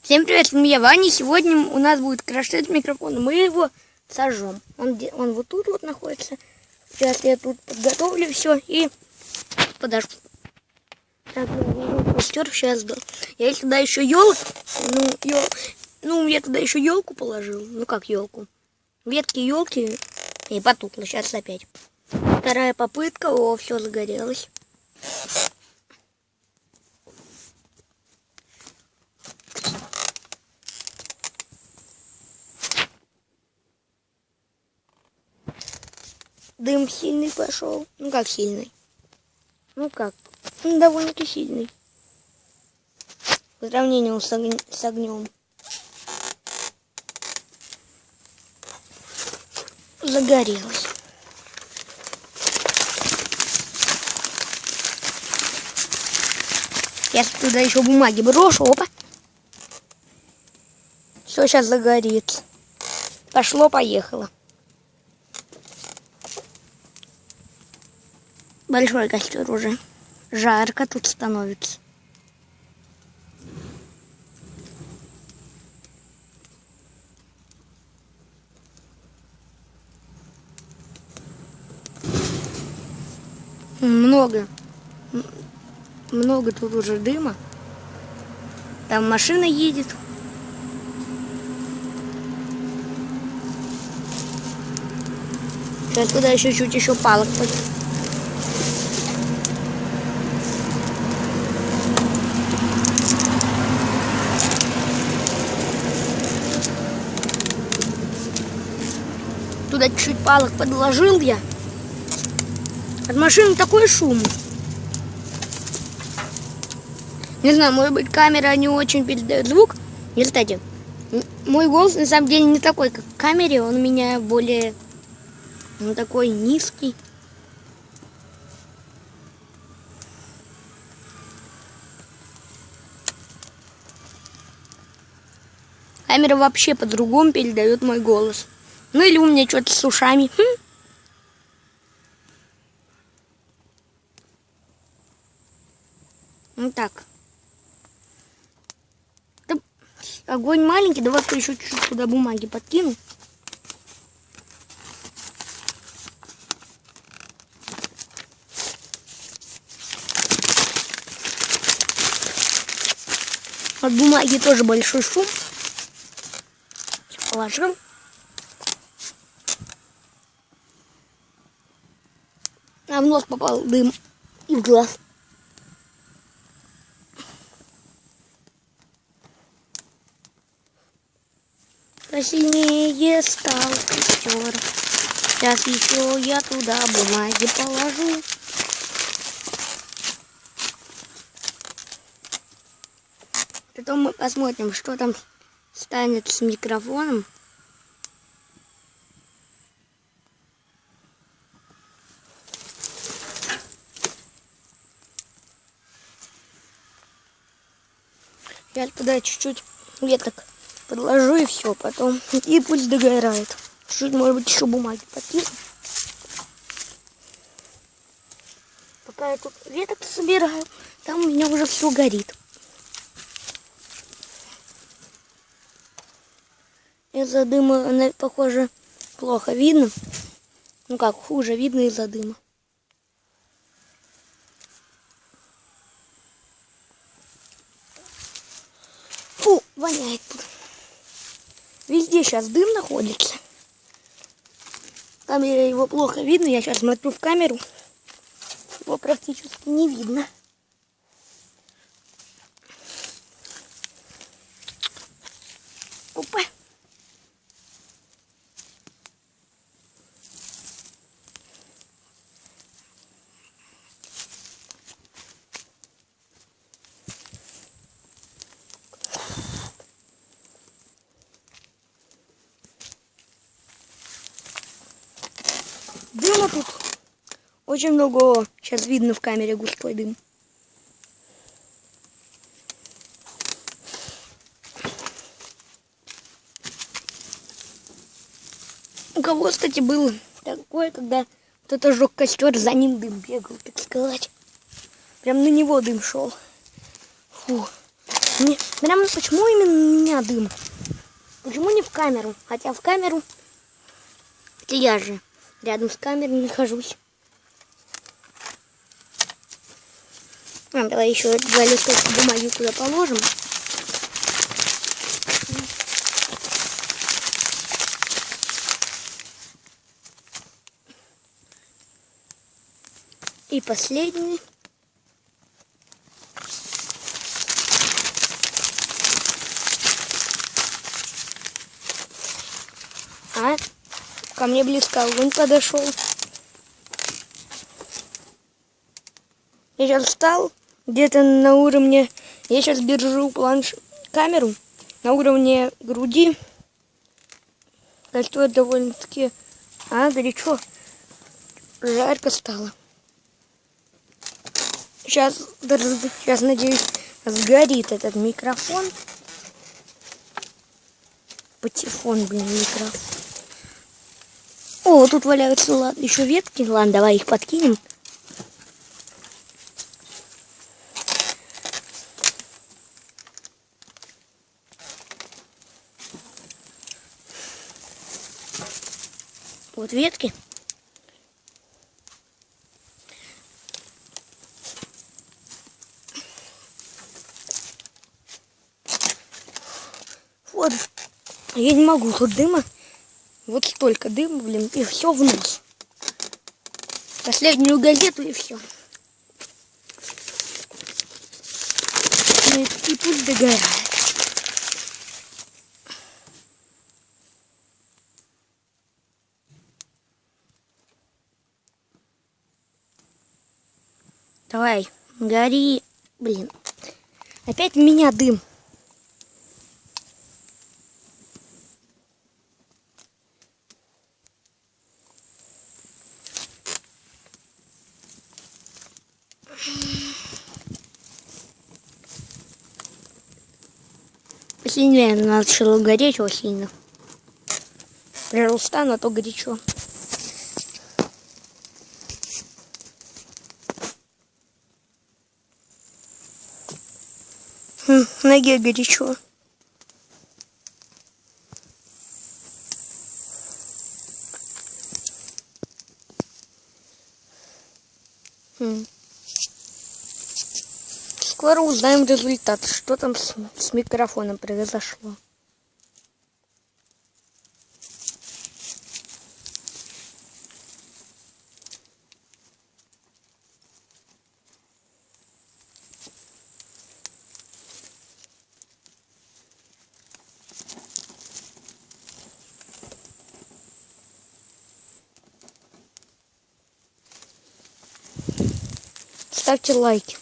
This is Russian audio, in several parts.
Всем привет, с вами я, Ваня. Сегодня у нас будет краш-тест микрофона. Мы его сожжем. Он вот тут вот находится. Сейчас я тут подготовлю все и подожду. Так, я костер сейчас. Я сюда еще елку. Я туда еще елку положил. Ну как елку? Ветки елки. И потухло. Сейчас опять. Вторая попытка. О, все загорелось. Дым сильный пошел. Ну как сильный? Довольно-таки сильный. По сравнению с огнем. Загорелось. Я туда еще бумаги брошу. Опа. Все сейчас загорится. Пошло-поехало. Большой костер уже. Жарко тут становится. Много тут уже дыма. Там машина едет. Сейчас туда чуть-чуть еще палок пойдет. Туда чуть палок подложил я. От машины такой шум. Не знаю, может быть, камера не очень передает звук. И, кстати, мой голос на самом деле не такой, как в камере. Он у меня более такой низкий. Камера вообще по-другому передает мой голос. Ну или у меня что-то с ушами. Ну так. Да, огонь маленький, давай-ка еще чуть-чуть туда бумаги подкину. От бумаги тоже большой шум. Положил. А в нос попал дым и в глаз. Посильнее стал костер. Сейчас еще я туда бумаги положу. Потом мы посмотрим, что там станет с микрофоном. Я туда чуть-чуть веток подложу и все, потом. И пусть догорает. Чуть, может быть, еще бумаги подкину. Пока я тут веток собираю, там у меня уже все горит. Из-за дыма, похоже, плохо видно. Ну как, хуже видно из-за дыма. Фу, воняет тут. Везде сейчас дым находится. В камере его плохо видно. Я сейчас смотрю в камеру. Его практически не видно. Опа. Дыма тут очень много. Сейчас видно в камере густой дым. У кого, кстати, было такое, когда кто-то жег костер, за ним дым бегал, так сказать. Прям на него дым шел. Фу. Прям почему именно у меня дым? Почему не в камеру? Хотя в камеру... Хотя я же рядом с камерой нахожусь. Давай еще 2 листочка бумаги туда положим. И последний. Ко мне близко огонь подошел. Я сейчас встал где-то на уровне... Я сейчас держу камеру на уровне груди. Кольцо довольно-таки... горячо. Жарко стало. Сейчас, надеюсь, сгорит этот микрофон. Патефон, микрофон. О, тут валяются еще ветки. Ладно, давай их подкинем. Вот ветки. Вот. Я не могу, тут дыма. Вот столько дыма, блин, и все в нос. Последнюю газету и все. И пусть догорает. Давай, гори. Блин. Опять у меня дым. Сильнее начало гореть очень сильно. Прям встану, а то горячо. Ноге горячо. Скоро узнаем результат, что там с микрофоном произошло. Ставьте лайки.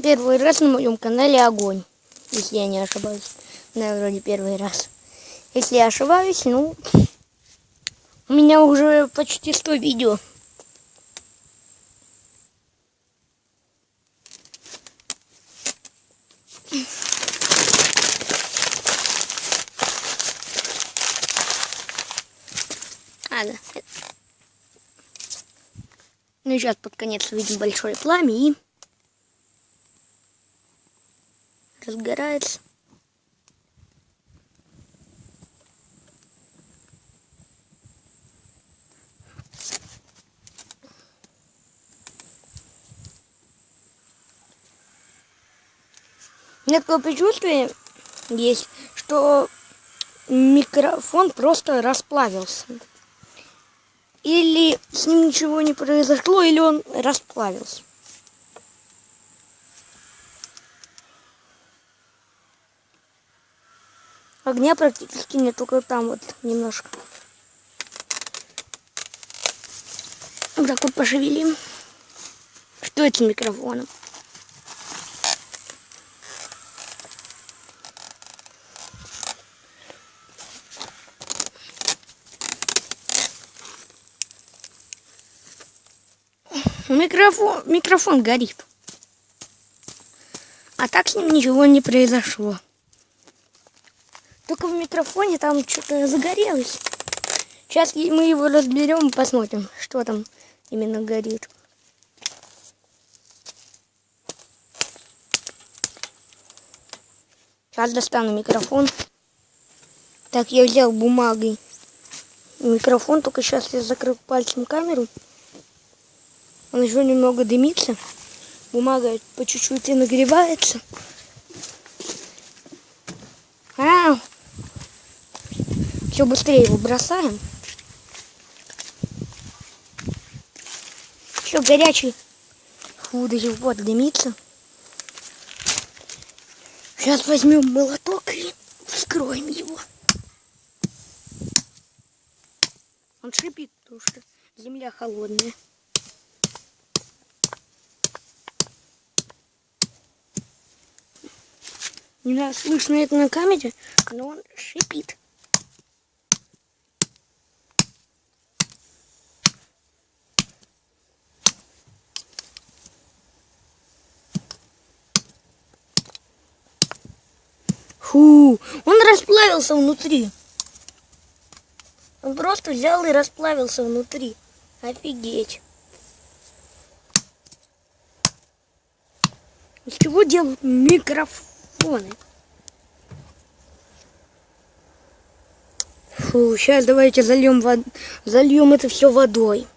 Первый раз на моем канале огонь, если я не ошибаюсь. Наверное, вроде первый раз. Если я ошибаюсь, ну, у меня уже почти 100 видео. Да. Ну и сейчас под конец видим большое пламя и разгорается. У меня такое предчувствие есть, что микрофон просто расплавился. Или с ним ничего не произошло, или он расплавился. Огня практически нет, только там вот немножко. Вот так вот пошевелим. Что это с микрофоном? Микрофон горит. А так с ним ничего не произошло. Только в микрофоне там что-то загорелось. Сейчас мы его разберем и посмотрим, что там именно горит. Сейчас достану микрофон. Так, я взял бумагой микрофон, только сейчас я закрыл пальцем камеру. Он еще немного дымится. Бумага по чуть-чуть и нагревается. Все быстрее его бросаем. Все горячий. Фу, до сих пор дымится. Сейчас возьмем молоток и вскроем его. Он шипит, потому что земля холодная. Не знаю, слышно это на камере, но он шипит. Фу, он расплавился внутри. Он просто взял и расплавился внутри. Офигеть. Из чего делают микрофоны? Фу, сейчас давайте зальем это все водой.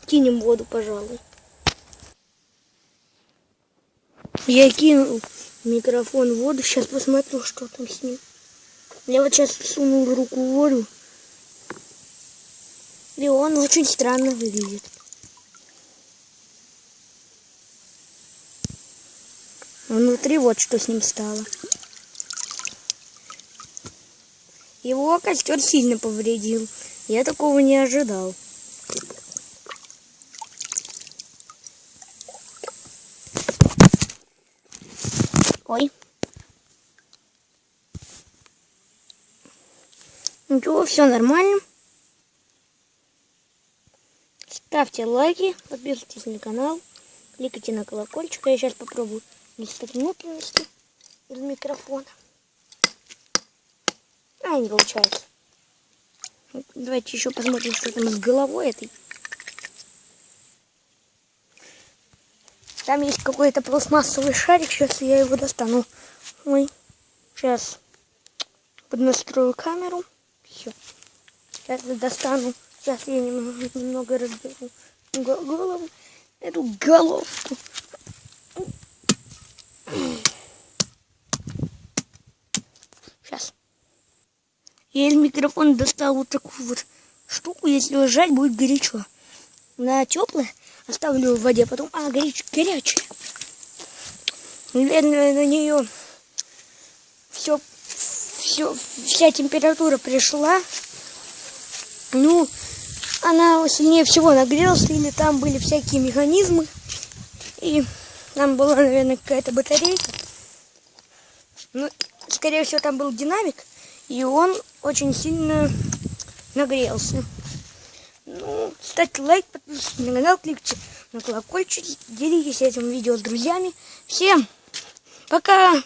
Кинем воду, пожалуй. Я кинул микрофон в воду. Сейчас посмотрю, что там с ним. Я вот сейчас сунул руку в воду. И он очень странно выглядит. Внутри вот что с ним стало. Его костер сильно повредил. Я такого не ожидал. Ой. Ничего, все нормально. Ставьте лайки, подписывайтесь на канал, кликайте на колокольчик. Я сейчас попробую достать внутренности из микрофона. Не получается. Давайте еще посмотрим, что там с головой этой. Там есть какой-то пластмассовый шарик. Сейчас я его достану. Ой. Сейчас поднастрою камеру. Все. Сейчас я достану. Сейчас я немного разберу голову. Эту головку. Сейчас. Я из микрофона достал вот такую вот штуку. Если его сжать, будет горячо. На теплое оставлю в воде, потом... горячая. Наверное, на нее вся температура пришла. Ну, она сильнее всего нагрелась, или там были всякие механизмы. И там была, наверное, какая-то батарейка. Ну, скорее всего, там был динамик, и он очень сильно нагрелся. Ну, ставьте лайк, подписывайтесь на канал, кликайте на колокольчик, делитесь этим видео с друзьями. Всем пока!